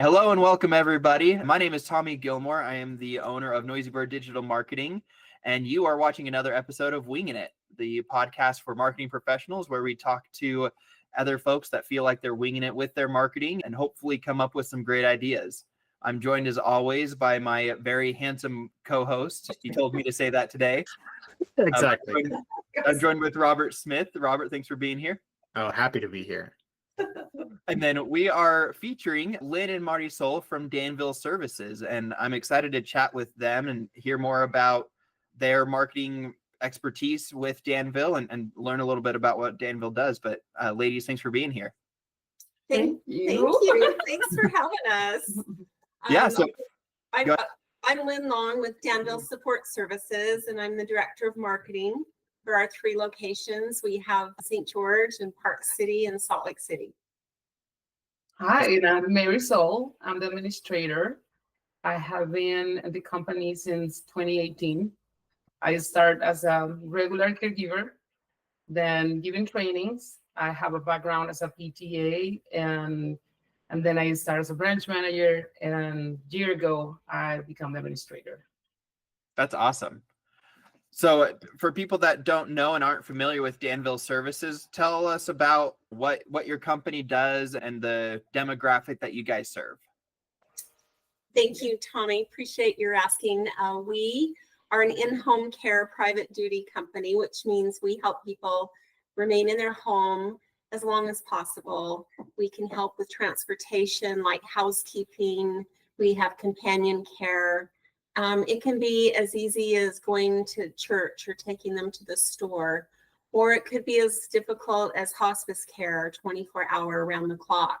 Hello and welcome, everybody. My name is Tommy Gilmore. I am the owner of Noisy Bird Digital Marketing, and you are watching another episode of Wingin It, the podcast for marketing professionals, where we talk to other folks that feel like they're winging it with their marketing and hopefully come up with some great ideas. I'm joined as always by my very handsome co-host. He told me to say that today. Exactly. I'm joined with Robert Smith. Robert, thanks for being here. Oh, happy to be here. And then we are featuring Lynn and Marisol from Danville Services, and I'm excited to chat with them and hear more about their marketing expertise with Danville and learn a little bit about what Danville does. But ladies, thanks for being here. Thank you. Thanks for having us. I'm Lynn Long with Danville Support Services, and I'm the Director of Marketing for our 3 locations. We have St. George and Park City and Salt Lake City. Hi, and I'm Marisol. I'm the administrator. I have been at the company since 2018. I started as a regular caregiver, then giving trainings. I have a background as a PTA, and then I started as a branch manager, and a year ago, I became the administrator. That's awesome. So for people that don't know and aren't familiar with Danville Services, tell us about what your company does and the demographic that you guys serve. Thank you, Tommy. Appreciate your asking. We are an in-home care private duty company, which means we help people remain in their home as long as possible. We can help with transportation like housekeeping. We have companion care. It can be as easy as going to church or taking them to the store, or it could be as difficult as hospice care, 24-hour around the clock,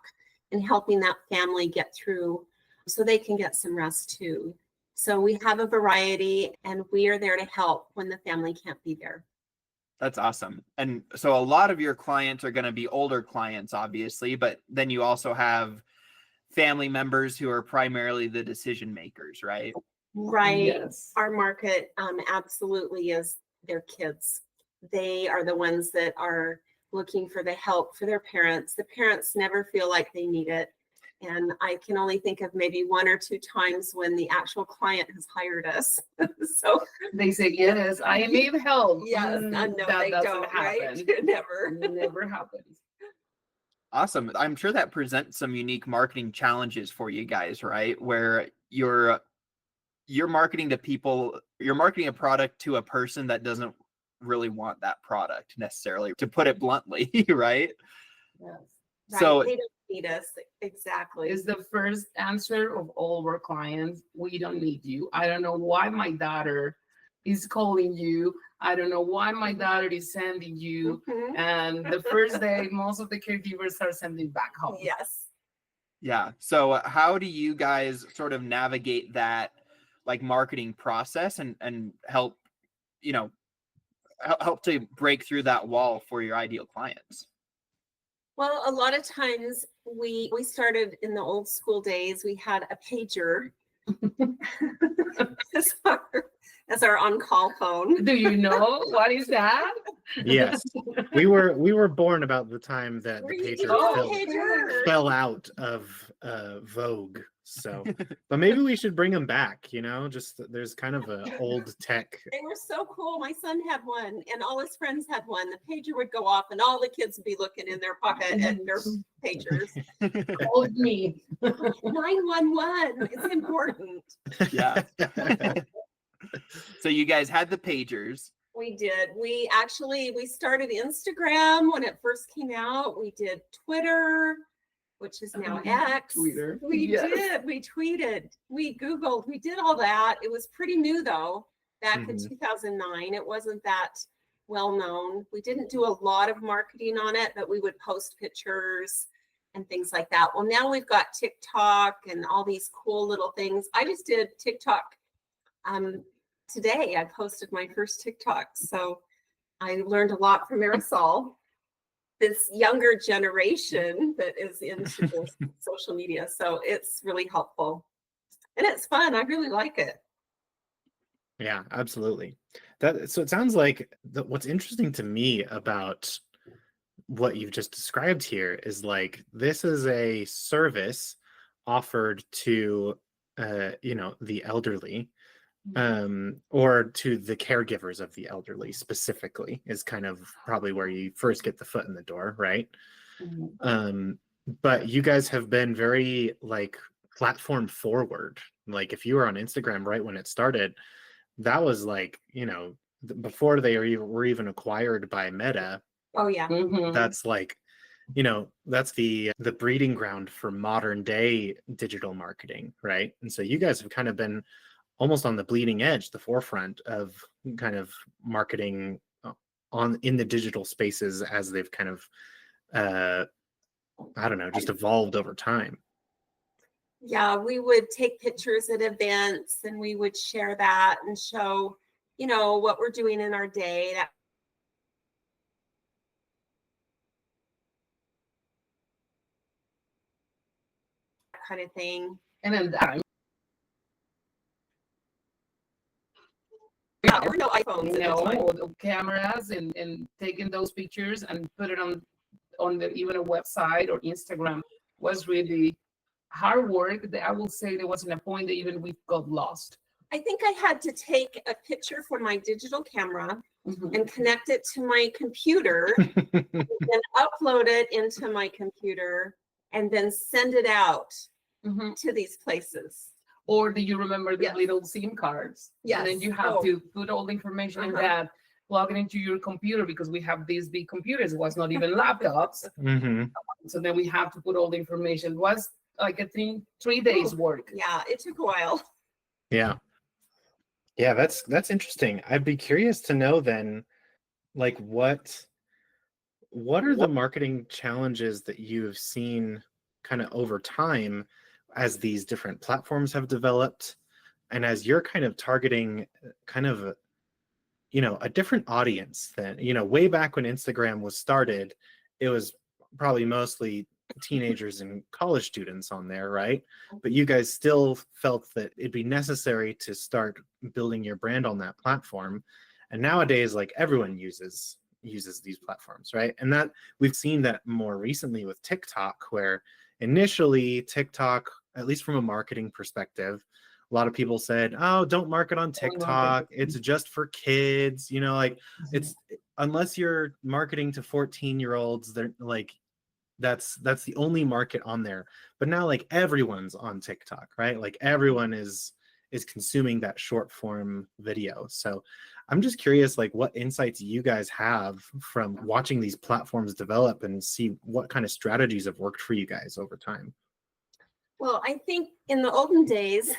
and helping that family get through so they can get some rest too. So we have a variety, and we are there to help when the family can't be there. That's awesome. And so a lot of your clients are going to be older clients, obviously, but then you also have family members who are primarily the decision makers, right? Right. Yes. Our market absolutely is their kids. They are the ones that are looking for the help for their parents. The parents never feel like they need it. And I can only think of maybe 1 or 2 times when the actual client has hired us. So They say, yes, I need help. yes, no, they don't, right? Never happens. Awesome. I'm sure that presents some unique marketing challenges for you guys, right? Where you're marketing to people, you're marketing a product to a person that doesn't really want that product necessarily, to put it bluntly, right? Yes. So they don't need us. Exactly. Is the first answer of all our clients. We don't need you. I don't know why my daughter is calling you. I don't know why my daughter is sending you. Mhm. And the first day, most of the caregivers are sending back home. Yes. yeah. So how do you guys sort of navigate that like marketing process and help to break through that wall for your ideal clients? Well, a lot of times we started in the old school days. We had a pager as our on-call phone. Do you know what is that? Yes, we were born about the time that the Were you pager doing Oh, a pager? fell out of vogue. So, but maybe we should bring them back. Just there's kind of a old tech. They were so cool. My son had one, and all his friends had one. The pager would go off, and all the kids would be looking in their pocket at their pagers. Call me. 911. It's important. Yeah. So you guys had the pagers. We did. We started Instagram when it first came out. We did Twitter, which is now X. Twitter. We Yes. did. We tweeted. We Googled. We did all that. It was pretty new though. Back in 2009, it wasn't that well known. We didn't do a lot of marketing on it, but we would post pictures and things like that. Well, now we've got TikTok and all these cool little things. I just did TikTok today. I posted my first TikTok. So I learned a lot from Marisol, this younger generation that is into this social media. So it's really helpful and it's fun. I really like it. Yeah, absolutely. So it sounds like what's interesting to me about what you've just described here is like this is a service offered to the elderly, or to the caregivers of the elderly specifically, is kind of probably where you first get the foot in the door, right? Mhm. But you guys have been very like platform forward. Like if you were on Instagram right when it started, that was like, before they were even acquired by Meta. Oh, yeah. Mhm. That's like, that's the breeding ground for modern day digital marketing, right? And so you guys have kind of been almost on the bleeding edge, the forefront of kind of marketing in the digital spaces as they've kind of I don't know, just evolved over time. Yeah, we would take pictures at events and we would share that and show, what we're doing in our day, that kind of thing. And then that, Yeah, there were no iPhones at the time. no cameras and taking those pictures and put it on the even a website or Instagram was really hard work. That I will say there wasn't a point that even we got lost. I think I had to take a picture from my digital camera Mhm. and connect it to my computer and upload it into my computer and then send it out Mhm. to these places. Or do you remember the Yes. little SIM cards? And then Yes. you have Oh. to put all the information in Uh-huh. that, plug it into your computer because we have these big computers. It was not even laptops. Mm-hmm. So then we have to put all the information. It was like a 3 days work. Yeah, it took a while. Yeah. Yeah, that's interesting. I'd be curious to know then, like what are the marketing challenges that you have seen kind of over time as these different platforms have developed, and as you're kind of targeting kind of a different audience than, way back when Instagram was started, it was probably mostly teenagers and college students on there, right? But you guys still felt that it'd be necessary to start building your brand on that platform. And nowadays, like everyone uses these platforms, right? And that we've seen that more recently with TikTok, where initially TikTok, at least from a marketing perspective, a lot of people said, oh, don't market on TikTok, it's just for kids, like it's, unless you're marketing to 14-year-olds, they're like, that's the only market on there. But now like everyone's on TikTok, right? Like everyone is consuming that short form video. So I'm just curious, like what insights you guys have from watching these platforms develop and see what kind of strategies have worked for you guys over time. Well, I think in the olden days,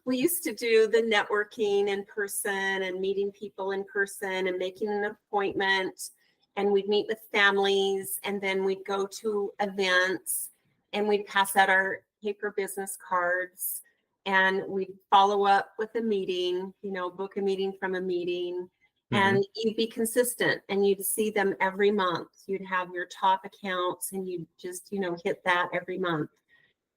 we used to do the networking in person and meeting people in person and making an appointment. And we'd meet with families and then we'd go to events and we'd pass out our paper business cards and we'd follow up with a meeting, book a meeting from a meeting. And you'd be consistent and you'd see them every month. You'd have your top accounts and you'd just, hit that every month.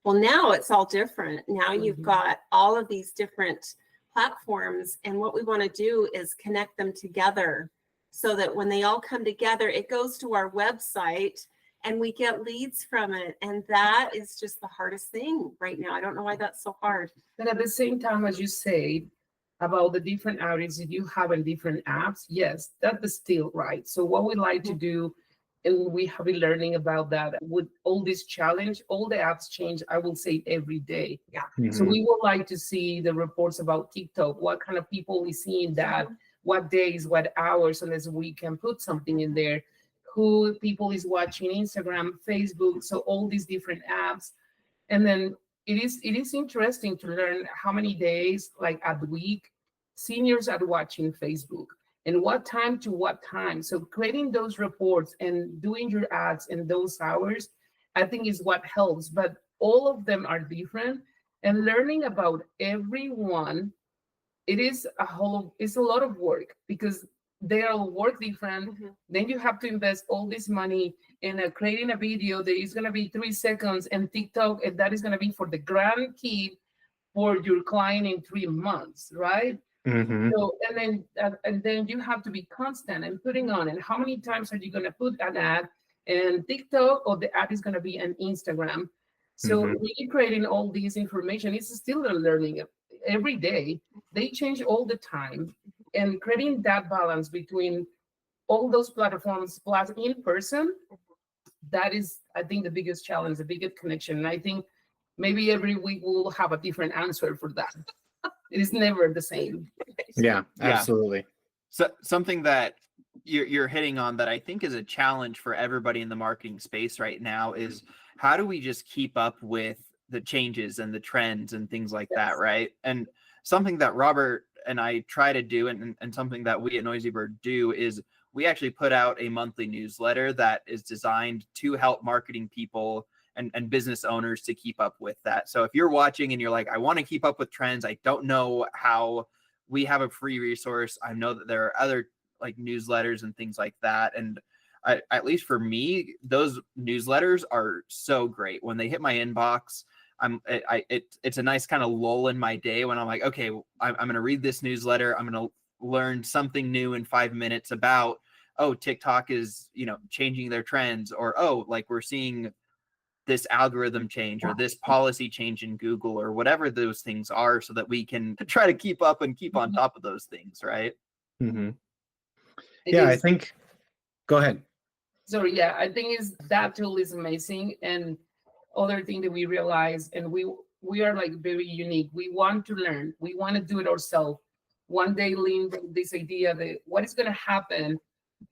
Well, now it's all different. Now you've got all of these different platforms. And what we want to do is connect them together so that when they all come together, it goes to our website and we get leads from it. And that is just the hardest thing right now. I don't know why that's so hard. But at the same time, as you say about the different outlets that you have in different apps, yes, that is still right. So what we like to do, and we have been learning about that with all this challenge, all the apps change, I will say every day. Yeah. So we would like to see the reports about TikTok, what kind of people we see in that, what days, what hours, so that we can put something in there, who people is watching Instagram, Facebook, so all these different apps. And then it is interesting to learn how many days, like at the week, seniors are watching Facebook and what time to what time. So creating those reports and doing your ads in those hours, I think is what helps. But all of them are different, and learning about everyone, it's a lot of work because they all work different. Then you have to invest all this money in creating a video that is going to be 3 seconds, and TikTok, and that is going to be for the grandkid for your client in 3 months, right? So and then you have to be constant and putting on. And how many times are you going to put an ad in TikTok, or the ad is going to be on Instagram? So Mhm. really creating all this information is still a learning every day. They change all the time, and creating that balance between all those platforms plus in person, that is, I think, the biggest challenge, the biggest connection. And I think maybe every week we'll have a different answer for that. It is never the same. Yeah, Yeah. absolutely. So something that you're hitting on that I think is a challenge for everybody in the marketing space right now is how do we just keep up with the changes and the trends and things like that, right? And something that Robert and I try to do, and something that we at Noisy Bird do, is we actually put out a monthly newsletter that is designed to help marketing people and business owners to keep up with that. So if you're watching and you're like, I want to keep up with trends, I don't know how, we have a free resource. I know that there are other like newsletters and things like that. And at least for me, those newsletters are so great. When they hit my inbox, it's a nice kind of lull in my day when I'm like, okay, I'm going to read this newsletter. I'm going to learn something new in 5 minutes about, oh, TikTok is, changing their trends, or, oh, like we're seeing this algorithm change or this policy change in Google or whatever those things are, so that we can try to keep up and keep on top of those things, right? Hmm. It Yeah, I is- think. Go ahead. So yeah, I think is that tool is amazing. And other thing that we realize, and we are like very unique. We want to learn. We want to do it ourselves. One day, Lynn brought this idea that what is going to happen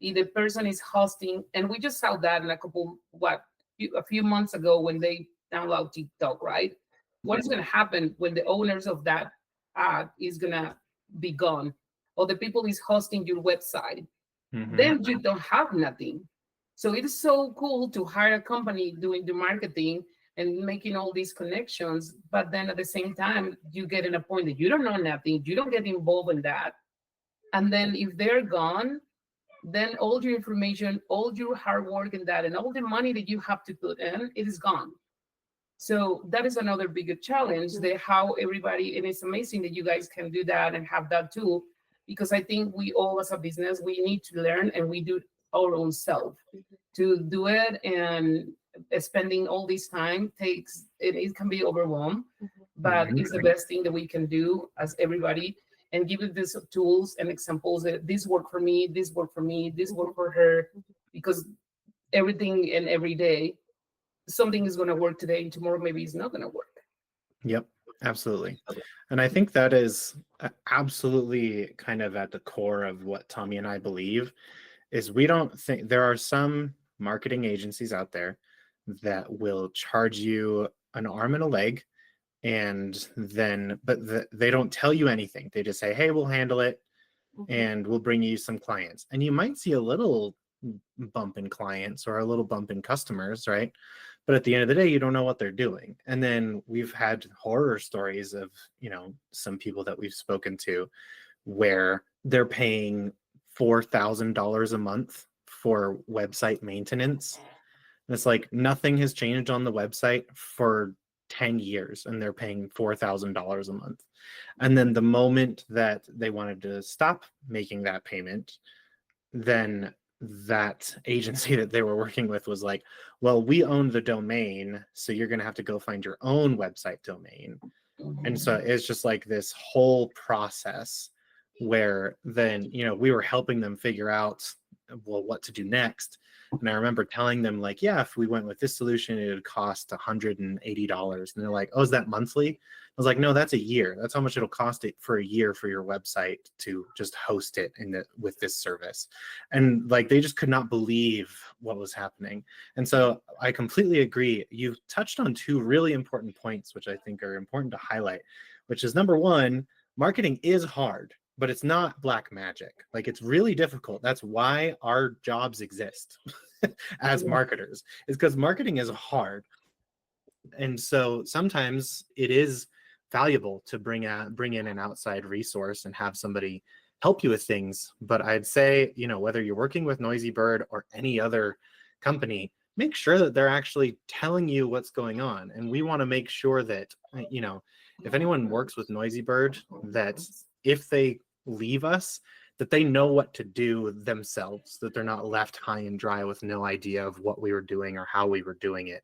if the person is hosting, and we just saw that in a few months ago when they download TikTok, right? What is going to happen when the owners of that ad is going to be gone, or the people is hosting your website? Mhm. Then you don't have nothing. So it is so cool to hire a company doing the marketing and making all these connections, but then at the same time, you get in a point that you don't know nothing, you don't get involved in that. And then if they're gone, then all your information, all your hard work in that, and all the money that you have to put in, it is gone. So that is another bigger challenge, that how everybody, and it's amazing that you guys can do that and have that too, because I think we all as a business, we need to learn, and we do our own self to do it. And spending all this time it can be overwhelmed, but Mhm. it's the best thing that we can do as everybody, and give it these tools and examples that this work for me, this work for me, this work for her, because everything and every day, something is going to work today, and tomorrow maybe it's not going to work. Yep, absolutely. And I think that is absolutely kind of at the core of what Tommy and I believe, is we don't think there are some marketing agencies out there that will charge you an arm and a leg, and then they don't tell you anything. They just say, hey, we'll handle it and we'll bring you some clients. And you might see a little bump in clients or a little bump in customers, right? But at the end of the day, you don't know what they're doing. And then we've had horror stories of, some people that we've spoken to where they're paying $4,000 a month for website maintenance. And it's like nothing has changed on the website for 10 years, and they're paying $4,000 a month. And then the moment that they wanted to stop making that payment, then that agency that they were working with was like, well, we own the domain, so you're going to have to go find your own website domain. And so it's just like this whole process where then, we were helping them figure out, well, what to do next. And I remember telling them like, yeah, if we went with this solution, it would cost $180. And they're like, oh, is that monthly? I was like, no, that's a year. That's how much it'll cost it for a year for your website to just host it with this service. And like, they just could not believe what was happening. And so I completely agree. You've touched on two really important points, which I think are important to highlight, which is number one, marketing is hard, but it's not black magic. Like, it's really difficult. That's why our jobs exist as marketers, is because marketing is hard. And so sometimes it is valuable to bring in an outside resource and have somebody help you with things. But I'd say, whether you're working with Noisy Bird or any other company, make sure that they're actually telling you what's going on. And we want to make sure that, if anyone works with Noisy Bird, that if they leave us, that they know what to do themselves, that they're not left high and dry with no idea of what we were doing or how we were doing it.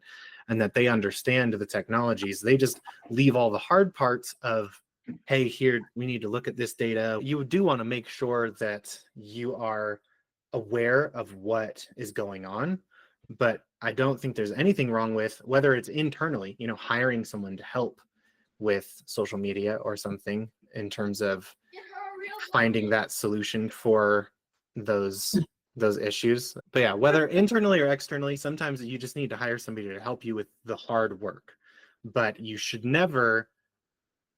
and that they understand the technologies. They just leave all the hard parts of, hey, here, we need to look at this data. You do want to make sure that you are aware of what is going on, but I don't think there's anything wrong with, whether it's internally, hiring someone to help with social media or something in terms of finding that solution for those issues. But yeah, whether internally or externally, sometimes you just need to hire somebody to help you with the hard work. But you should never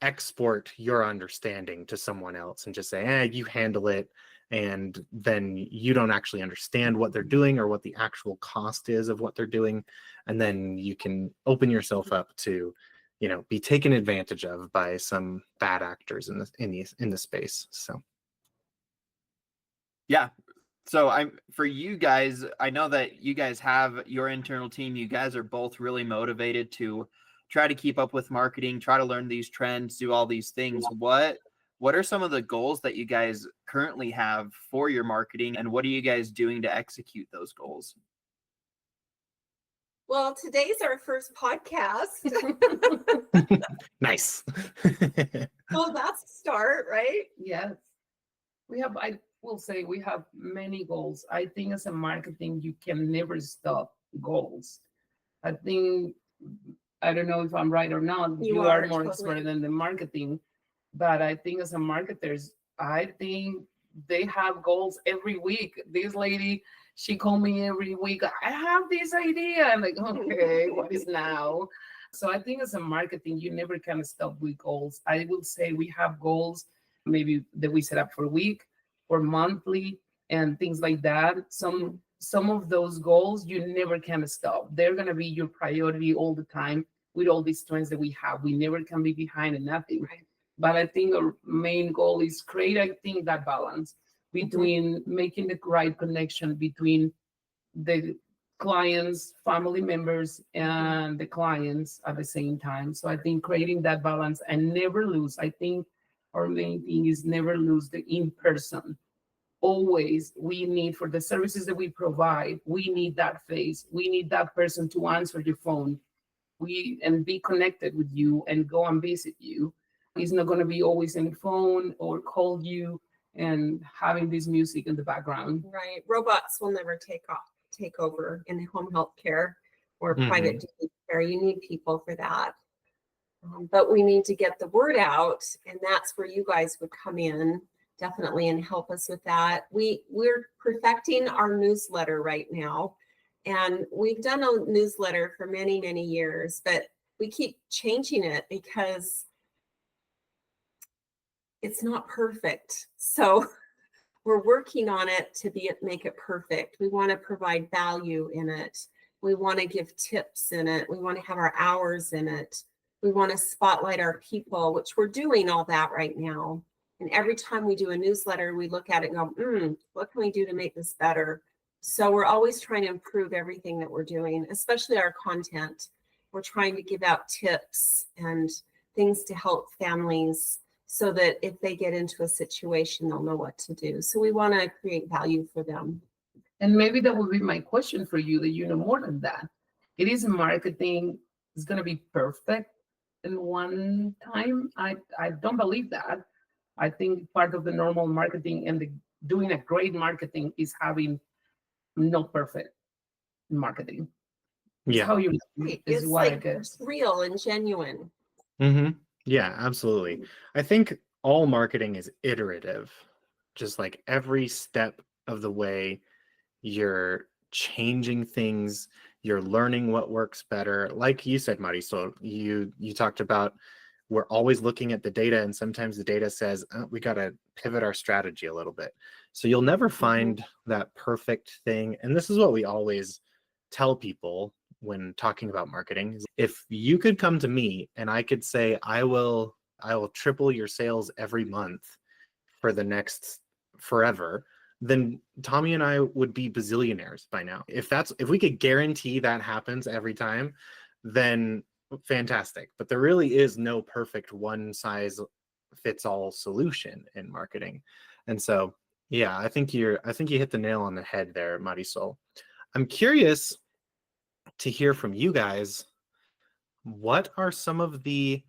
export your understanding to someone else and just say, you handle it, and then you don't actually understand what they're doing or what the actual cost is of what they're doing, and then you can open yourself up to be taken advantage of by some bad actors in the space. So Yeah. So for you guys, I know that you guys have your internal team. You guys are both really motivated to try to keep up with marketing, try to learn these trends, do all these things. What are some of the goals that you guys currently have for your marketing, and what are you guys doing to execute those goals? Well, today's our first podcast. nice. Well, that's a start, right? Yes. I will say we have many goals. I think as a marketing, you can never stop goals. I think, I don't know if I'm right or not. You are more expert than the marketing, but I think as a marketers, I think they have goals every week. This lady, she called me every week. I have this idea. I'm like, okay, what is now? So I think as a marketing, you never can stop with goals. I will say we have goals maybe that we set up for a week or monthly and things like that. Some of those goals you never can stop. They're gonna be your priority all the time with all these trends that we have. We never can be behind in nothing. Right. But I think our main goal is create, I think, that balance between making the right connection between the clients, family members, and the clients at the same time. So I think creating that balance and never lose. I think our main thing is never lose the in-person. Always, we need, for the services that we provide, we need that face. We need that person to answer your phone. And be connected with you and go and visit you. He's not going to be always on the phone or call you and having this music in the background. Right. Robots will never take over in home health care or private duty care. You need people for that. But we need to get the word out, and that's where you guys would come in definitely and help us with that. We're perfecting our newsletter right now, and we've done a newsletter for many, many years, but we keep changing it because it's not perfect. So we're working on it to make it perfect. We want to provide value in it. We want to give tips in it. We want to have our hours in it. We want to spotlight our people, which we're doing all that right now. And every time we do a newsletter, we look at it and go, what can we do to make this better? So we're always trying to improve everything that we're doing, especially our content. We're trying to give out tips and things to help families so that if they get into a situation, they'll know what to do. So we want to create value for them. And maybe that will be my question for you, that you know more than that. It is marketing. It's going to be perfect in one time. I don't believe that. I think part of the normal marketing and doing a great marketing is having no perfect marketing. Yeah. How you it's like real and genuine. Yeah, absolutely. I think all marketing is iterative. Just like every step of the way, you're changing things, you're learning what works better. Like you said, Marisol, you talked about we're always looking at the data, and sometimes the data says we got to pivot our strategy a little bit. So you'll never find that perfect thing. And this is what we always tell people when talking about marketing. If you could come to me and I could say, I will triple your sales every month for the next forever, then Tommy and I would be bazillionaires by now. If we could guarantee that happens every time, then fantastic. But there really is no perfect one size fits all solution in marketing. And so, yeah, I think you hit the nail on the head there, Marisol. I'm curious to hear from you guys what are some of the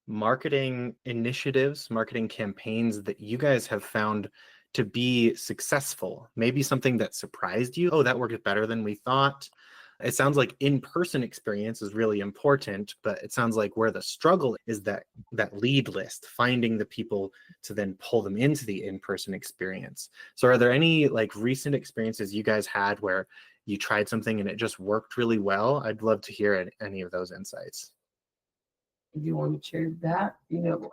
marketing initiatives, marketing campaigns that you guys have found to be successful? Maybe something that surprised you. Oh, that worked better than we thought. It sounds like in-person experience is really important, but it sounds like where the struggle is that lead list, finding the people to then pull them into the in-person experience. So are there any like recent experiences you guys had where you tried something and it just worked really well? I'd love to hear any of those insights. If you want to share that,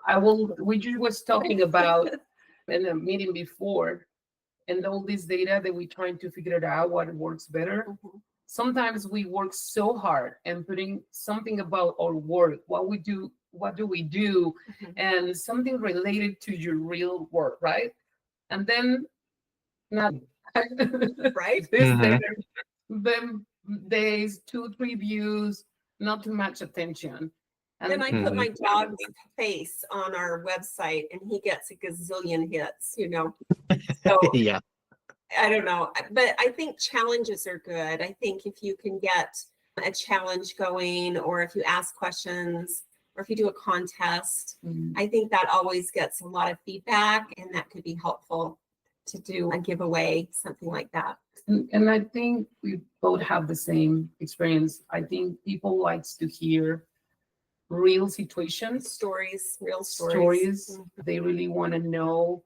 I will. We just was talking about in a meeting before, and all this data that we're trying to figure it out what works better. Mhm. Sometimes we work so hard and putting something about our work, what we do, what do we do, Mhm. and something related to your real work, right? And then not Right? this Mhm. there, then days, 2, 3 views, not too much attention. Then And I put Mhm. my dog's face on our website and he gets a gazillion hits, So Yeah. I don't know, but I think challenges are good. I think if you can get a challenge going, or if you ask questions, or if you do a contest, I think that always gets a lot of feedback, and that could be helpful to do a giveaway, something like that. And I think we both have the same experience. I think people likes to hear real situations, Stories, real stories. stories. They really want to know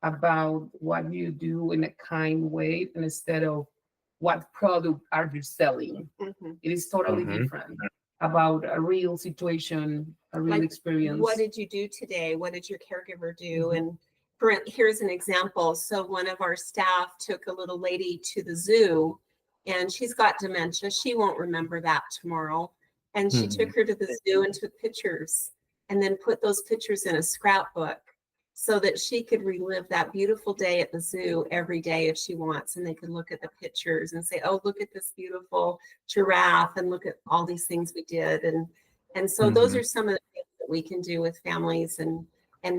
about what you do in a kind way, and instead of what product are you selling. Mhm. It is totally Mhm. different about a real situation, a real Like, experience. what did you do today? What did your caregiver do? Mhm. And here's an example. So one of our staff took a little lady to the zoo, and she's got dementia. She won't remember that tomorrow. And she took her to the zoo and took pictures, and then put those pictures in a scrapbook so that she could relive that beautiful day at the zoo every day if she wants. And they could look at the pictures and say, oh, look at this beautiful giraffe, and look at all these things we did. And so those Mhm. are some of the things that we can do with families, and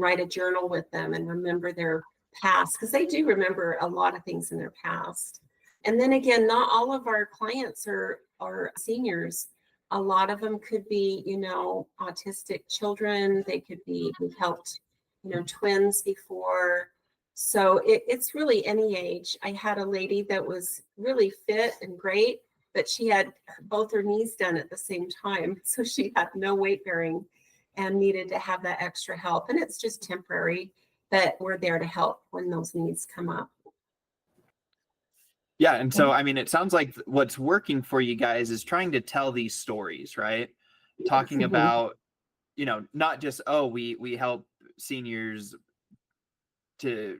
write a journal with them and remember their past, because they do remember a lot of things in their past. And then again, not all of our clients are seniors. A lot of them could be, autistic children. They could be, we've helped, twins before. So it's really any age. I had a lady that was really fit and great, but she had both her knees done at the same time. So she had no weight bearing and needed to have that extra help. And it's just temporary, but we're there to help when those needs come up. Yeah, and so I mean, it sounds like what's working for you guys is trying to tell these stories, right? Talking Mhm. about, not just, oh, we help seniors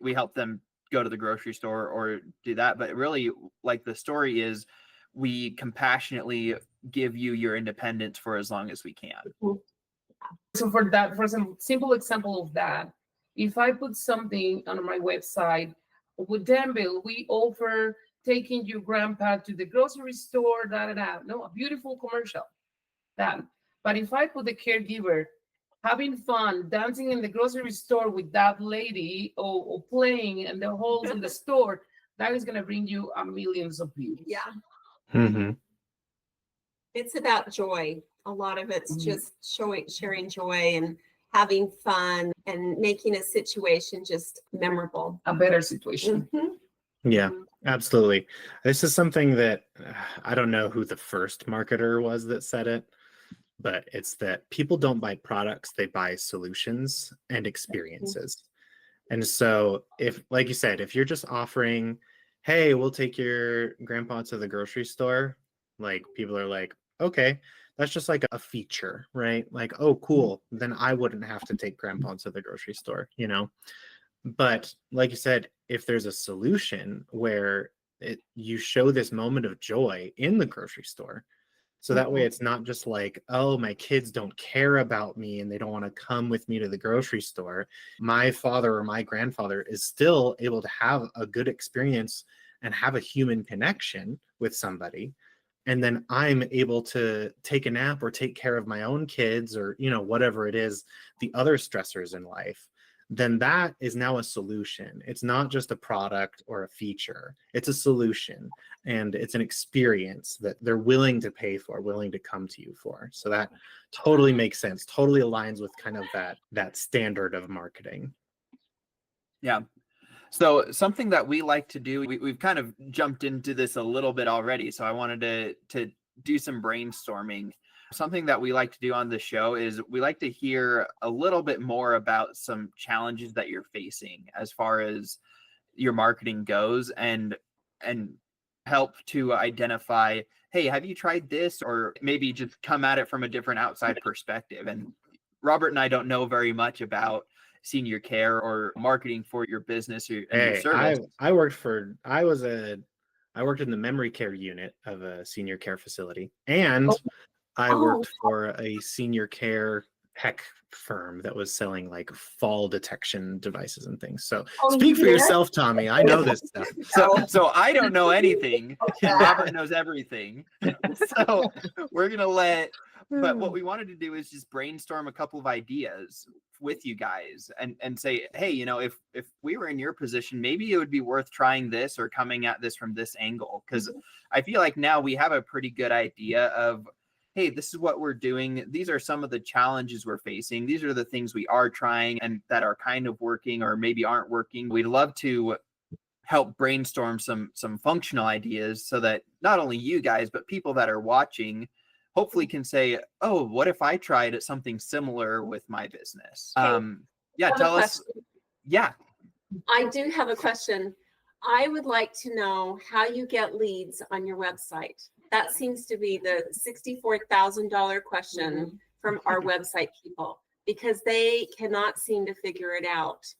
we help them go to the grocery store or do that, but really, like, the story is we compassionately give you your independence for as long as we can. So for some simple example of that, if I put something on my website, with Danville, we offer taking your grandpa to the grocery store, No, a beautiful commercial. That. But if I put the caregiver having fun, dancing in the grocery store with that lady, or playing in the halls in the store, that is going to bring you millions of views. Yeah. Mhm. It's about joy. A lot of it's Mhm. just sharing joy and having fun and making a situation just memorable. A better situation. Mhm. Yeah, Mhm. absolutely. This is something that I don't know who the first marketer was that said it, but it's that people don't buy products, they buy solutions and experiences. And so if, like you said, if you're just offering, hey, we'll take your grandpa to the grocery store, like people are like, okay, that's just like a feature, right? Like, oh, cool. Then I wouldn't have to take grandpa to the grocery store, But like you said, if there's a solution where you show this moment of joy in the grocery store, so that way it's not just like, oh, my kids don't care about me and they don't want to come with me to the grocery store. My father or my grandfather is still able to have a good experience and have a human connection with somebody. And then I'm able to take a nap or take care of my own kids or, whatever it is, the other stressors in life. then that is now a solution. It's not just a product or a feature. It's a solution, and it's an experience that they're willing to pay for, willing to come to you for. So that totally makes sense. Totally aligns with kind of that standard of marketing. Yeah. So something that we like to do, we've kind of jumped into this a little bit already. So I wanted to do some brainstorming. Something that we like to do on the show is we like to hear a little bit more about some challenges that you're facing as far as your marketing goes, and help to identify, hey, have you tried this? Or maybe just come at it from a different outside perspective. And Robert and I don't know very much about senior care or marketing for your business or your service. I worked in the memory care unit of a senior care facility, and I worked for a senior care tech firm that was selling like fall detection devices and things. So speak for yourself, Tommy. I know this stuff. So I don't know anything. Robert knows everything. So we're gonna but what we wanted to do is just brainstorm a couple of ideas with you guys and say, hey, if we were in your position, maybe it would be worth trying this or coming at this from this angle. Because I feel like now we have a pretty good idea of, hey, this is what we're doing. These are some of the challenges we're facing. These are the things we are trying and that are kind of working or maybe aren't working. We'd love to help brainstorm some functional ideas so that not only you guys, but people that are watching hopefully can say, oh, what if I tried something similar with my business? Tell us. Yeah. I do have a question. I would like to know how you get leads on your website. That seems to be the $64,000 question from our website people, because they cannot seem to figure it out.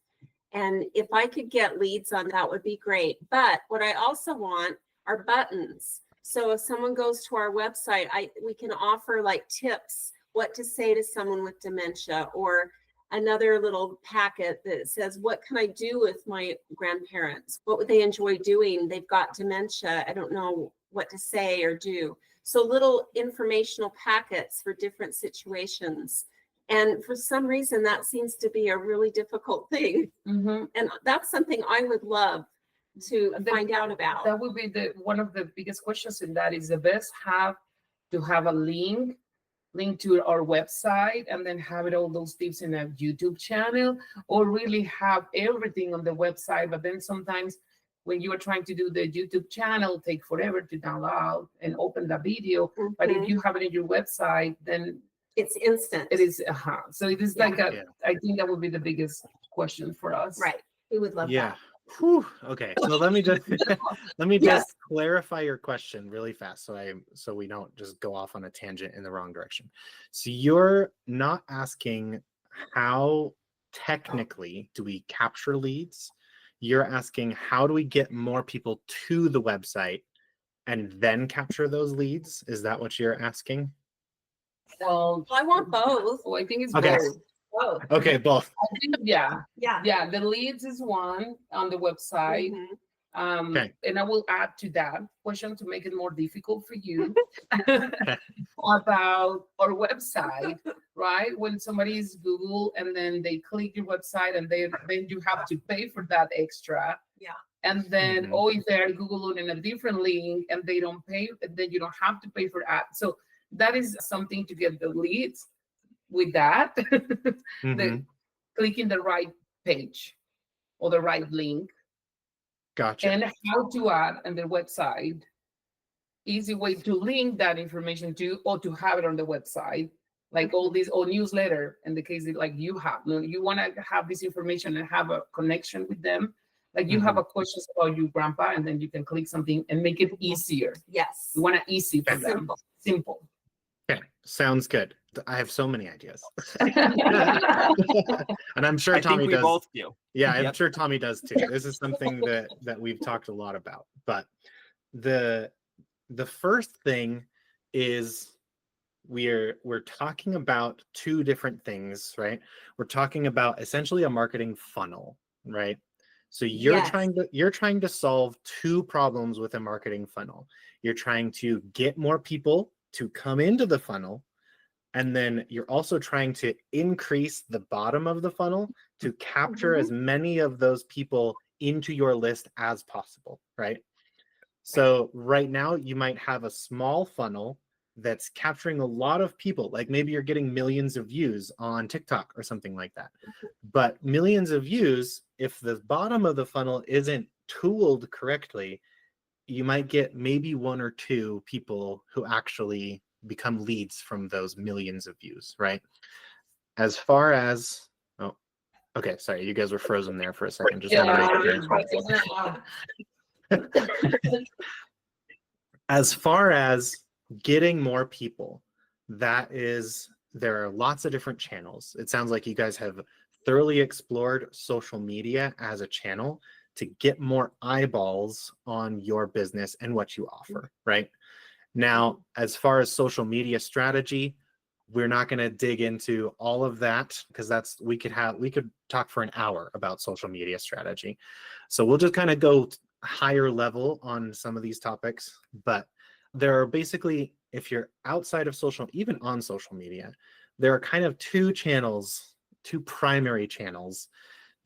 And if I could get leads on that would be great. But what I also want are buttons. So if someone goes to our website, we can offer like tips, what to say to someone with dementia, or another little packet that says, what can I do with my grandparents? What would they enjoy doing? They've got dementia. I don't know what to say or do. So little informational packets for different situations. And for some reason, that seems to be a really difficult thing. And that's something I would love to find out about. That would be one of the biggest questions in that. Is the best to have a link to our website and then have all those tips in a YouTube channel, or really have everything on the website? But then sometimes when you are trying to do the YouTube channel, take forever to download and open the video. But if you have it in your website, then it's instant. It is. So it is I think that would be the biggest question for us. Right. We would love that. Whew. Okay, so let me just clarify your question really fast, so we don't just go off on a tangent in the wrong direction. So you're not asking how technically do we capture leads. You're asking how do we get more people to the website and then capture those leads. Is that what you're asking? Well, I want both. Well, I think it's okay. both. Okay, both. I think, yeah. The leads is one on the website. And I will add to that question to make it more difficult for you about our website, right? When somebody is Google and then they click your website and then you have to pay for that extra. Yeah. And then, if they're Google in a different link and they don't pay, then you don't have to pay for that. So that is something to get the leads. With that, clicking the right page or the right link. Gotcha. And how to add on the website, easy way to link that information to, or to have it on the website, like all these, or newsletter in the case that like you want to have this information and have a connection with them. Like you have a question about your grandpa, and then you can click something and make it easier. Yes. You want it easy for them. Simple. Okay, sounds good. I have so many ideas. And I'm sure Tommy does. We both do. Yeah, I'm sure Tommy does too. This is something that we've talked a lot about. But the first thing is we're talking about two different things, right? We're talking about essentially a marketing funnel, right? So you're trying to solve two problems with a marketing funnel. You're trying to get more people to come into the funnel, And then you're also trying to increase the bottom of the funnel to capture as many of those people into your list as possible, right? So right now you might have a small funnel that's capturing a lot of people. Like maybe you're getting millions of views on TikTok or something like that. But millions of views, if the bottom of the funnel isn't tooled correctly, you might get maybe 1 or 2 people who actually become leads from those millions of views, right? As far as, oh, okay, sorry, you guys were frozen there for a second. Just want to make sure. As far as getting more people, there are lots of different channels. It sounds like you guys have thoroughly explored social media as a channel to get more eyeballs on your business and what you offer, right? Now, as far as social media strategy, we're not going to dig into all of that because we could talk for an hour about social media strategy. So we'll just kind of go higher level on some of these topics, but there are basically, if you're outside of even on social media, there are kind of 2 primary channels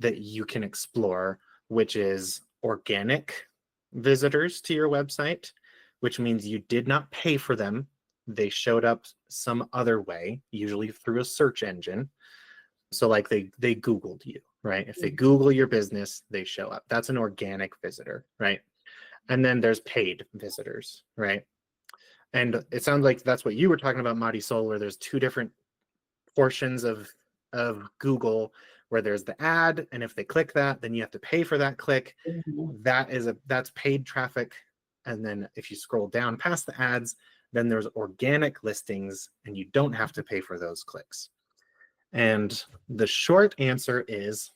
that you can explore, which is organic visitors to your website, which means you did not pay for them. They showed up some other way, usually through a search engine. So like they Googled you, right? If they Google your business, they show up. That's an organic visitor, right? And then there's paid visitors, right? And it sounds like that's what you were talking about, Marisol, where there's 2 different portions of Google where there's the ad, and if they click that, then you have to pay for that click. That's paid traffic. And then if you scroll down past the ads, then there's organic listings, and you don't have to pay for those clicks. And the short answer is,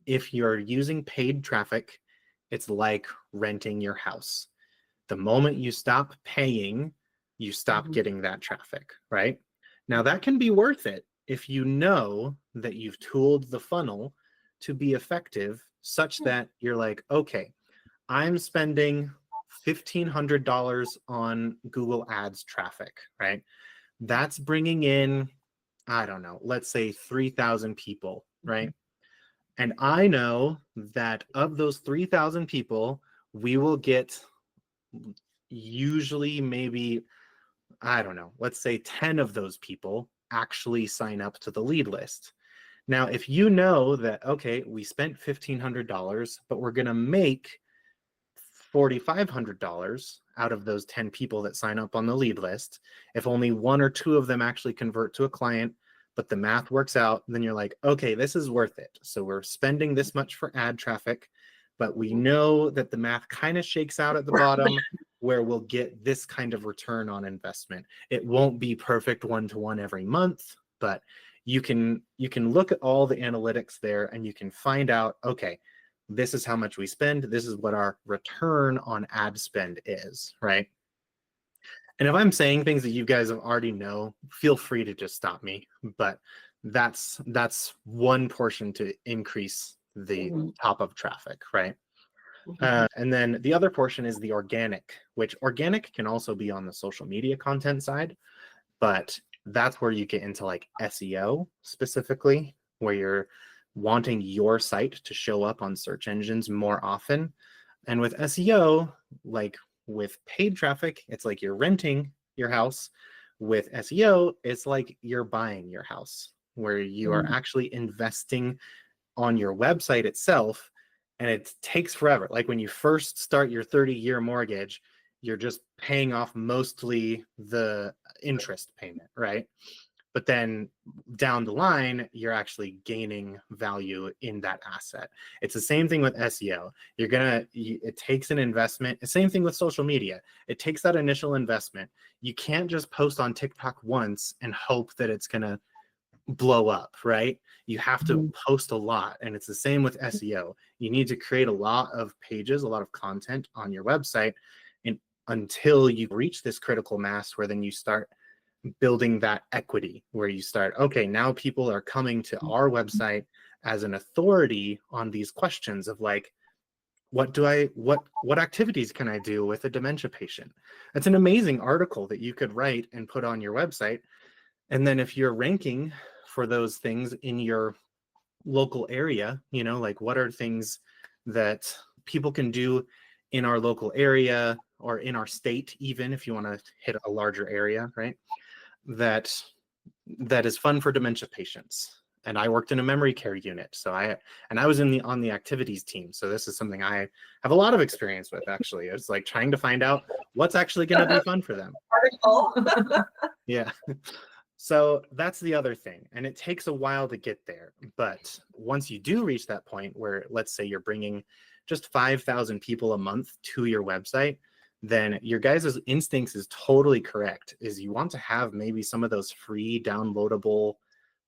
if you're using paid traffic, it's like renting your house. The moment you stop paying, you stop getting that traffic, right? Now that can be worth it if you know that you've tooled the funnel to be effective such that you're like, okay, I'm spending $1,500 on Google Ads traffic, right? That's bringing in, I don't know, let's say 3,000 people, right? And I know that of those 3,000 people, we will get usually maybe, I don't know, let's say 10 of those people actually sign up to the lead list. Now, if you know that, okay, we spent $1,500, but we're going to make $4,500 out of those 10 people that sign up on the lead list, if only 1 or 2 of them actually convert to a client, but the math works out, then you're like, okay, this is worth it. So we're spending this much for ad traffic, but we know that the math kind of shakes out at the bottom where we'll get this kind of return on investment. It won't be perfect 1-to-1 every month, but you can look at all the analytics there and you can find out, okay, this is how much we spend. This is what our return on ad spend is, right? And if I'm saying things that you guys already know, feel free to just stop me. But that's one portion to increase the top of traffic, right? And then the other portion is the organic, which organic can also be on the social media content side, but that's where you get into like SEO specifically, where you're wanting your site to show up on search engines more often. And with SEO, like with paid traffic, it's like you're renting your house. With SEO, it's like you're buying your house, where you are actually investing on your website itself, and it takes forever. Like when you first start your 30-year mortgage, you're just paying off mostly the interest payment, right? But then down the line, you're actually gaining value in that asset. It's the same thing with SEO. It takes an investment. The same thing with social media. It takes that initial investment. You can't just post on TikTok once and hope that it's gonna blow up, right? You have to post a lot, and it's the same with SEO. You need to create a lot of pages, a lot of content on your website, and until you reach this critical mass where then you start building that equity, where you start, okay, now people are coming to our website as an authority on these questions of like, what activities can I do with a dementia patient? It's an amazing article that you could write and put on your website. And then if you're ranking for those things in your local area, like what are things that people can do in our local area or in our state, even if you want to hit a larger area, right? That is fun for dementia patients. And I worked in a memory care unit. So I was on the activities team. So this is something I have a lot of experience with, actually. It's like trying to find out what's actually going to be fun for them. Yeah. So that's the other thing. And it takes a while to get there. But once you do reach that point where, let's say you're bringing just 5,000 people a month to your website, then your guys' instincts is totally correct, is you want to have maybe some of those free downloadable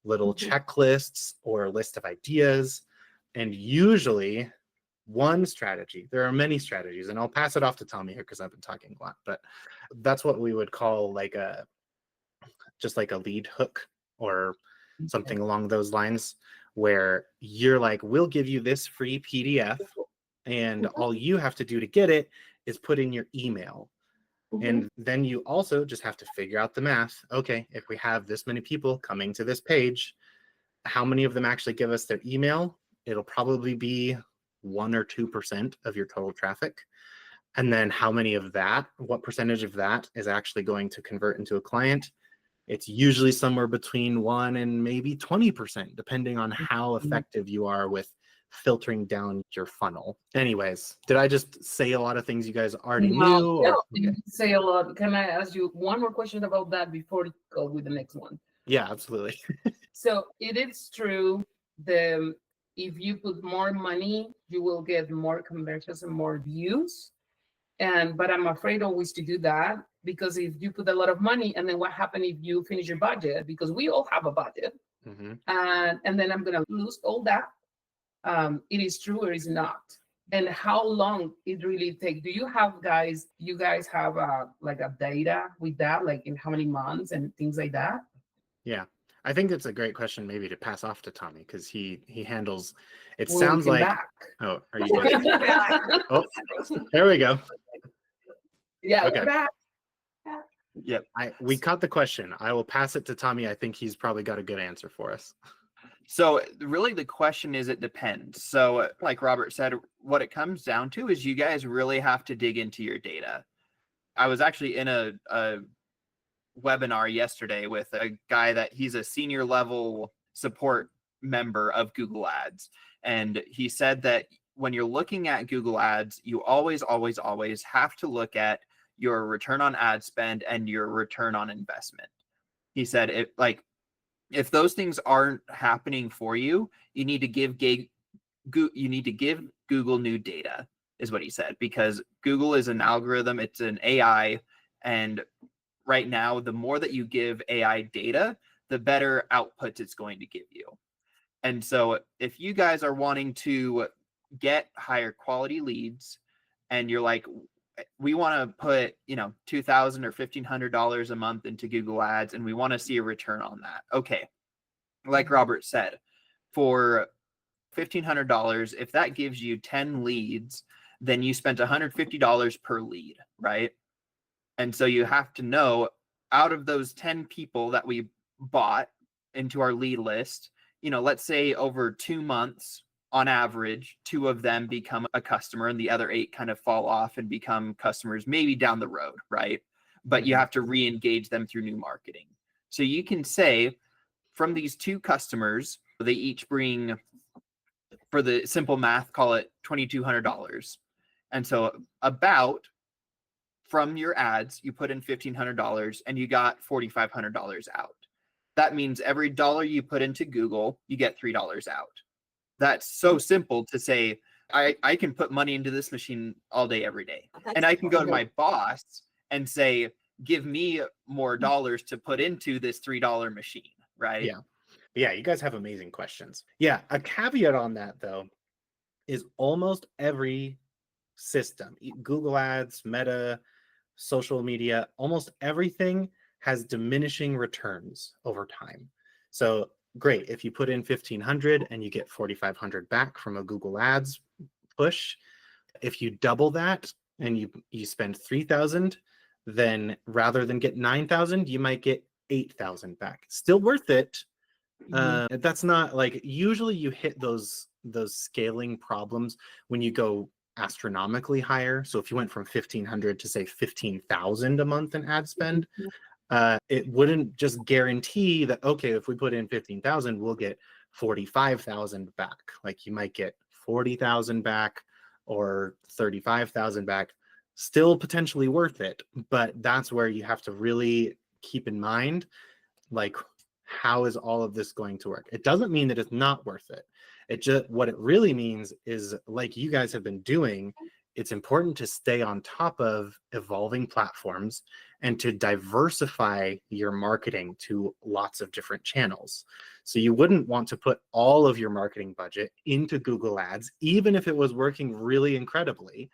little checklists or a list of ideas. And usually one strategy, there are many strategies, and I'll pass it off to Tommy here because I've been talking a lot, but that's what we would call just like a lead hook or something along those lines, where you're like, we'll give you this free PDF and all you have to do to get it is put in your email. And then you also just have to figure out the math. Okay, if we have this many people coming to this page, how many of them actually give us their email? It'll probably be 1 or 2% of your total traffic. And then how many of that, what percentage of that is actually going to convert into a client? It's usually somewhere between 1 and maybe 20%, depending on how effective you are with filtering down your funnel. Anyways, did I just say a lot of things you guys already knew? Yeah, you say a lot. Can I ask you one more question about that before we go with the next one? Yeah, absolutely. So it is true that if you put more money, you will get more conversions and more views. But I'm afraid always to do that, because if you put a lot of money, and then what happens if you finish your budget? Because we all have a budget, and then I'm gonna lose all that. It is true or is not, and how long it really takes. Do you guys have like a data with that, like in how many months and things like that? Yeah, I think it's a great question maybe to pass off to Tommy, because he handles, it sounds like, back. Oh, are you good? Oh, there we go. Yeah, okay. We're back. Yep. We caught the question. I will pass it to Tommy. I think he's probably got a good answer for us. So really the question is, it depends. So like Robert said, what it comes down to is you guys really have to dig into your data. I was actually in a webinar yesterday with a guy that he's a senior level support member of Google Ads. And he said that when you're looking at Google Ads, you always have to look at your return on ad spend and your return on investment. He said if those things aren't happening for you, you need to give Google new data, is what he said, because Google is an algorithm, it's an AI, and right now, the more that you give AI data, the better outputs it's going to give you. And so if you guys are wanting to get higher quality leads and you're like, we want to put, $2,000 or $1,500 a month into Google Ads and we want to see a return on that. Okay. Like Robert said, for $1,500, if that gives you 10 leads, then you spent $150 per lead, right? And so you have to know, out of those 10 people that we bought into our lead list, let's say over 2 months, on average, 2 of them become a customer and the other 8 kind of fall off and become customers maybe down the road, right? But you have to re-engage them through new marketing. So you can say, from these 2 customers, they each bring, for the simple math, call it $2,200. And so from your ads, you put in $1,500 and you got $4,500 out. That means every dollar you put into Google, you get $3 out. That's so simple to say, I can put money into this machine all day, every day. And I can go to my boss and say, give me more dollars to put into this $3 machine, right? Yeah. Yeah, you guys have amazing questions. Yeah, a caveat on that, though, is almost every system, Google Ads, Meta, social media, almost everything has diminishing returns over time. So great, if you put in 1,500 and you get 4,500 back from a Google Ads push, if you double that and you spend 3,000, then rather than get 9,000, you might get 8,000 back. Still worth it. Mhm. That's not like, usually you hit those scaling problems when you go astronomically higher. So if you went from 1,500 to say 15,000 a month in ad spend, it wouldn't just guarantee that, okay, if we put in 15,000, we'll get 45,000 back. Like you might get 40,000 back or 35,000 back. Still potentially worth it, but that's where you have to really keep in mind, like, how is all of this going to work? It doesn't mean that it's not worth it. It just, what it really means is, like you guys have been doing, it's important to stay on top of evolving platforms and to diversify your marketing to lots of different channels. So you wouldn't want to put all of your marketing budget into Google Ads, even if it was working really incredibly,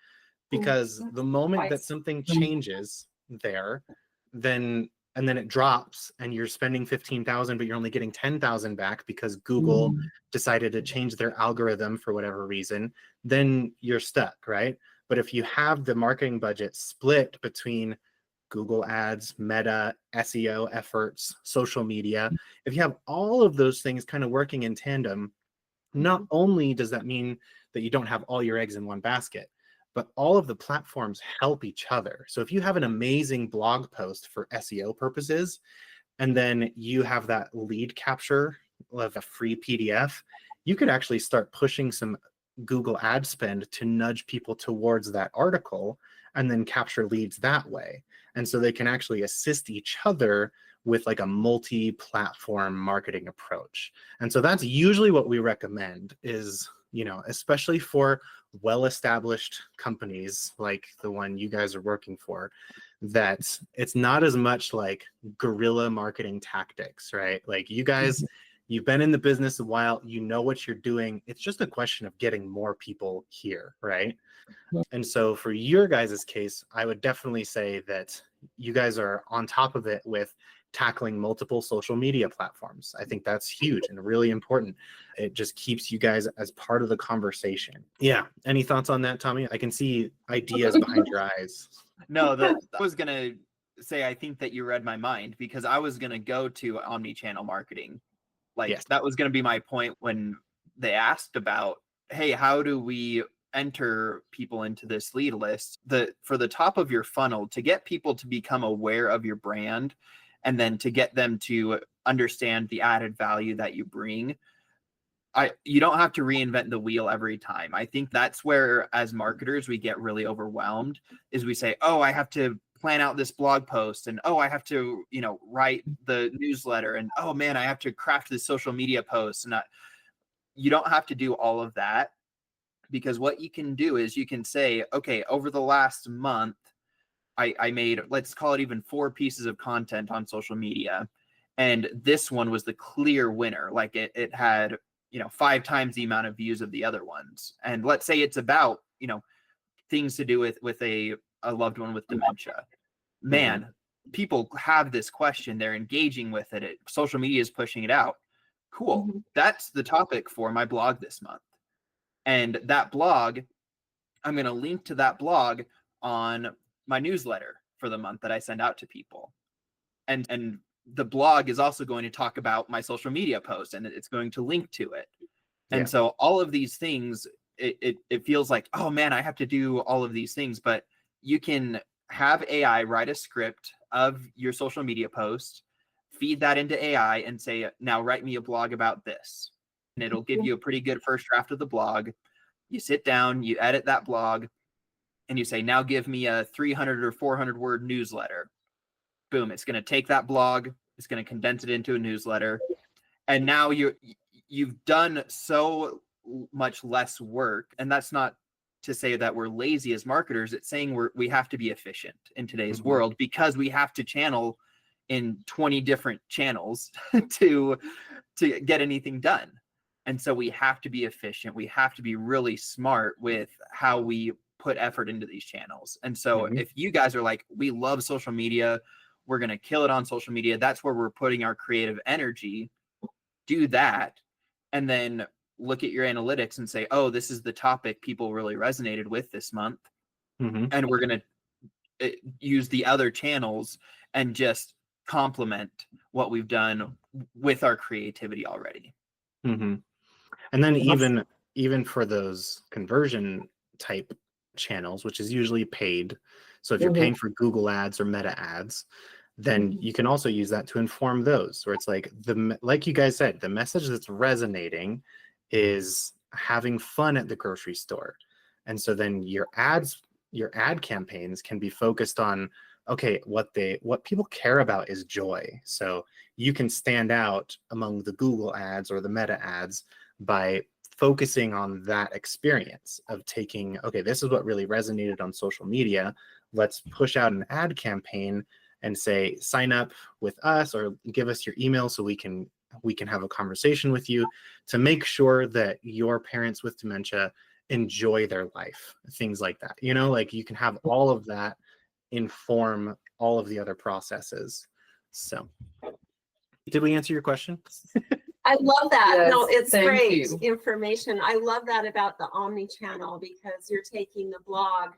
because the moment that something changes there, then it drops and you're spending 15,000, but you're only getting 10,000 back because Google decided to change their algorithm for whatever reason, then you're stuck, right? But if you have the marketing budget split between Google Ads, Meta, SEO efforts, social media, if you have all of those things kind of working in tandem, not only does that mean that you don't have all your eggs in one basket, but all of the platforms help each other. So if you have an amazing blog post for SEO purposes, and then you have that lead capture of a free PDF, you could actually start pushing some Google ad spend to nudge people towards that article and then capture leads that way. And so they can actually assist each other with like a multi-platform marketing approach. And so that's usually what we recommend is, you know, especially for well-established companies like the one you guys are working for, that it's not as much like guerrilla marketing tactics, right? Like you guys, you've been in the business a while, you know what you're doing. It's just a question of getting more people here, right? And so for your guys' case, I would definitely say that you guys are on top of it with tackling multiple social media platforms. I think that's huge and really important. It just keeps you guys as part of the conversation. Yeah. Any thoughts on that, Tommy? I can see ideas behind your eyes. No, I was going to say, I think that you read my mind, because I was going to go to omni-channel marketing. Like Yes. that was going to be my point when they asked about, hey, how do we enter people into this lead list? For the top of your funnel, to get people to become aware of your brand, and then to get them to understand the added value that you bring, you don't have to reinvent the wheel every time. I think that's where, as marketers, we get really overwhelmed, is we say, oh, I have to plan out this blog post, and oh, I have to, you know, write the newsletter, and oh man, I have to craft this social media post. And you don't have to do all of that, because what you can do is you can say, okay, over the last month, I made, let's call it even 4 pieces of content on social media. And this one was the clear winner. Like it had, you know, 5 times the amount of views of the other ones. And let's say it's about, you know, things to do with a loved one with dementia. Man, people have this question. They're engaging with it. Social media is pushing it out. Cool. That's the topic for my blog this month. And that blog, I'm going to link to that blog on my newsletter for the month that I send out to people. And the blog is also going to talk about my social media post, and it's going to link to it. And so all of these things, it feels like, oh man, I have to do all of these things, but you can have AI write a script of your social media post, feed that into AI and say, now write me a blog about this. And it'll give you a pretty good first draft of the blog. You sit down, you edit that blog, and you say, now give me a 300 or 400 word newsletter. Boom, it's going to take that blog, it's going to condense it into a newsletter. And now you've done so much less work. And that's not to say that we're lazy as marketers. It's saying we have to be efficient in today's world, because we have to channel in 20 different channels to get anything done. And so we have to be efficient. We have to be really smart with how we put effort into these channels. And so if you guys are like, we love social media, we're going to kill it on social media, that's where we're putting our creative energy, do that. And then look at your analytics and say, oh, this is the topic people really resonated with this month. And we're going to use the other channels and just complement what we've done with our creativity already. Mm-hmm. And then even for those conversion type channels, which is usually paid. So if you're paying for Google ads or Meta ads, then you can also use that to inform those, where it's like like you guys said, the message that's resonating is having fun at the grocery store. And so then your ad campaigns can be focused on, okay, what people care about is joy. So you can stand out among the Google ads or the Meta ads by focusing on that experience of taking, okay, this is what really resonated on social media. Let's push out an ad campaign and say, sign up with us or give us your email so we can have a conversation with you to make sure that your parents with dementia enjoy their life, things like that. Like you can have all of that inform all of the other processes. So did we answer your question? I love that. Yes, No, it's thank great you. information. I love that about the Omnichannel, because you're taking the blog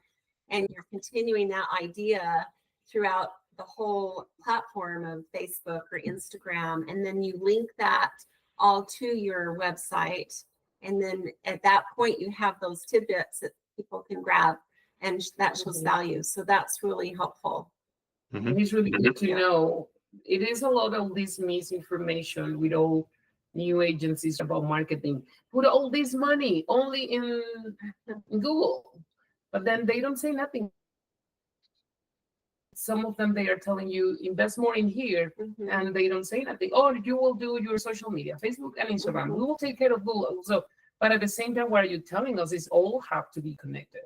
and you're continuing that idea throughout the whole platform of Facebook or Instagram. And then you link that all to your website. And then at that point, you have those tidbits that people can grab, and that shows value. So that's really helpful. And it's really good to know. It is a lot of this misinformation with all new agencies about marketing. Put all this money only in Google, but then they don't say nothing. Some of them, they are telling you invest more in here, and they don't say nothing. Oh, you will do your social media, Facebook and Instagram. We will take care of Google. So, but at the same time, what are you telling us is all have to be connected.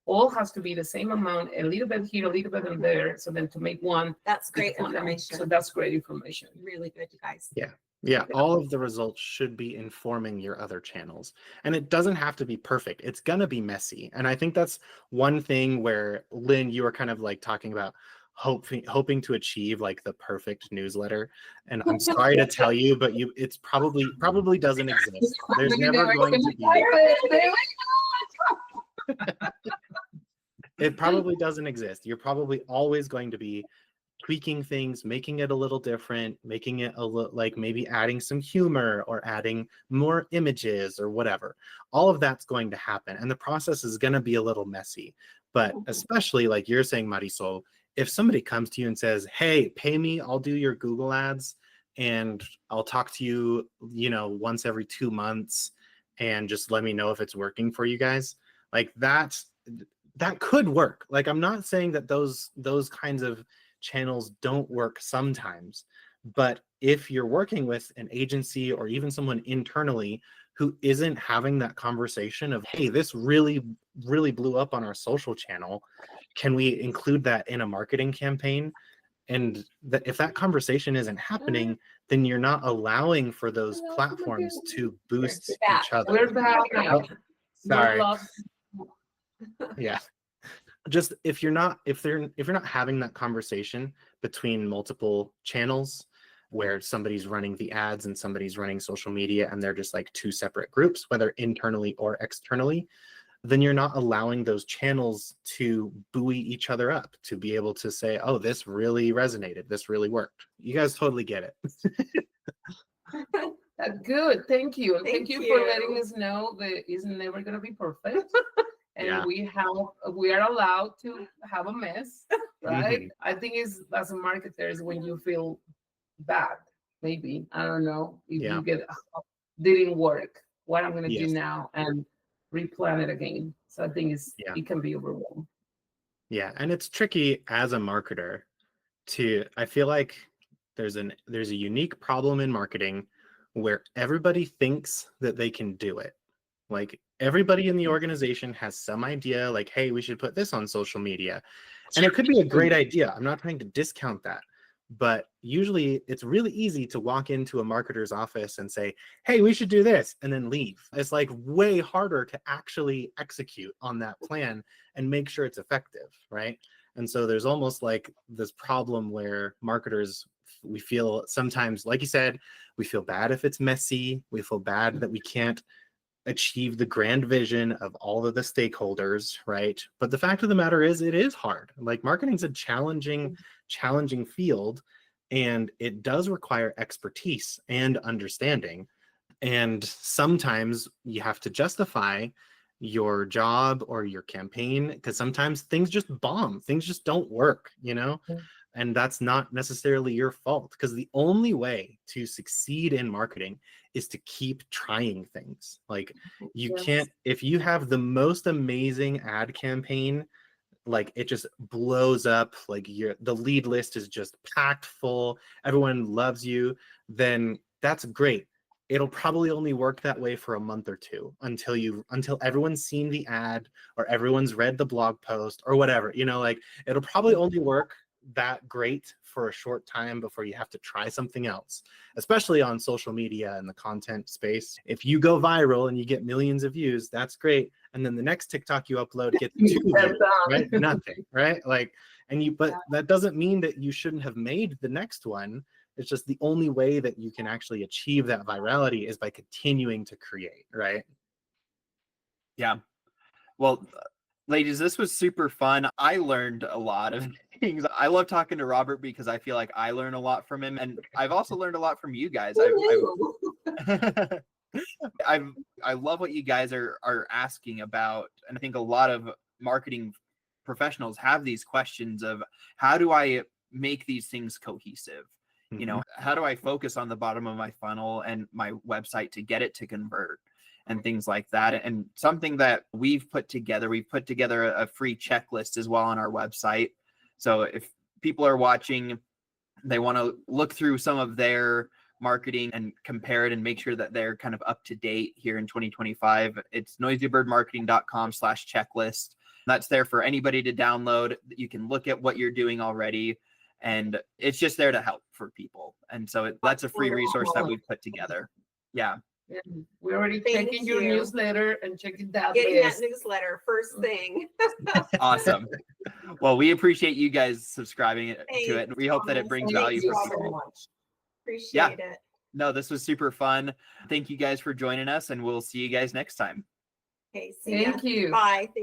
All has to be the same amount, a little bit here, a little bit in there. So then to make one. That's great information. So that's great information. Really good, you guys. Yeah, all of the results should be informing your other channels. And it doesn't have to be perfect. It's going to be messy. And I think that's one thing where, Lynn, you were kind of like talking about hoping to achieve like the perfect newsletter. And I'm sorry to tell you, but it's probably doesn't exist. There's never going to be. It probably doesn't exist. You're probably always going to be tweaking things, making it a little different, making it a little like maybe adding some humor or adding more images or whatever. All of that's going to happen. And the process is going to be a little messy. But especially like you're saying, Marisol, if somebody comes to you and says, hey, pay me, I'll do your Google ads and I'll talk to you, once every 2 months and just let me know if it's working for you guys. Like that could work. Like, I'm not saying that those kinds of channels don't work sometimes, but if you're working with an agency or even someone internally who isn't having that conversation of, hey, this really blew up on our social channel, can we include that in a marketing campaign? And if that conversation isn't happening, then you're not allowing for those platforms to boost each other. We're back. Oh, sorry. Yeah. Just if you're not having that conversation between multiple channels where somebody's running the ads and somebody's running social media and they're just like two separate groups, whether internally or externally, then you're not allowing those channels to buoy each other up, to be able to say, oh, this really resonated, this really worked. You guys totally get it. Good, thank you. Thank you for letting us know that it's never going to be perfect. And we are allowed to have a mess, right? I think it's, as a marketer, is when you feel bad, maybe. I don't know. If you get, didn't work, what I'm going to do now and replan it again. So I think it can be overwhelming. Yeah, and it's tricky as a marketer I feel like there's a unique problem in marketing where everybody thinks that they can do it. Like, everybody in the organization has some idea, like, hey, we should put this on social media. And it could be a great idea. I'm not trying to discount that. But usually it's really easy to walk into a marketer's office and say, hey, we should do this, and then leave. It's like way harder to actually execute on that plan and make sure it's effective, right? And so there's almost like this problem where marketers, we feel sometimes, like you said, we feel bad if it's messy. We feel bad that we can't achieve the grand vision of all of the stakeholders, right? But the fact of the matter is, it is hard. Like, marketing's a challenging field, And it does require expertise and understanding. And sometimes you have to justify your job or your campaign, because sometimes things just bomb, things just don't work, and that's not necessarily your fault, because the only way to succeed in marketing is to keep trying things. Like, you can't, if you have the most amazing ad campaign, like it just blows up, like the lead list is just packed full, everyone loves you, then that's great. It'll probably only work that way for a month or two until everyone's seen the ad or everyone's read the blog post or whatever, like it'll probably only work that great for a short time before you have to try something else, especially on social media and the content space. If you go viral and you get millions of views, that's great. And then the next TikTok you upload gets 2 views, right? Nothing, right? Like, but that doesn't mean that you shouldn't have made the next one. It's just the only way that you can actually achieve that virality is by continuing to create, right? Yeah. Well, ladies, this was super fun. I learned a lot of things. I love talking to Robert because I feel like I learn a lot from him. And I've also learned a lot from you guys. I love what you guys are asking about. And I think a lot of marketing professionals have these questions of, how do I make these things cohesive? How do I focus on the bottom of my funnel and my website to get it to convert and things like that? And something that we've put together a free checklist as well on our website. So if people are watching, they want to look through some of their marketing and compare it and make sure that they're kind of up to date here in 2025. It's noisybirdmarketing.com/checklist. That's there for anybody to download. You can look at what you're doing already, and it's just there to help for people. And so that's a free resource that we've put together. Yeah. We're already checking your newsletter and checking that Getting list. that newsletter first thing. Awesome. Well, we appreciate you guys subscribing to it. And we hope that it brings value for people. Appreciate it. No, this was super fun. Thank you guys for joining us, and we'll see you guys next time. Okay, see ya. Thank you. Bye.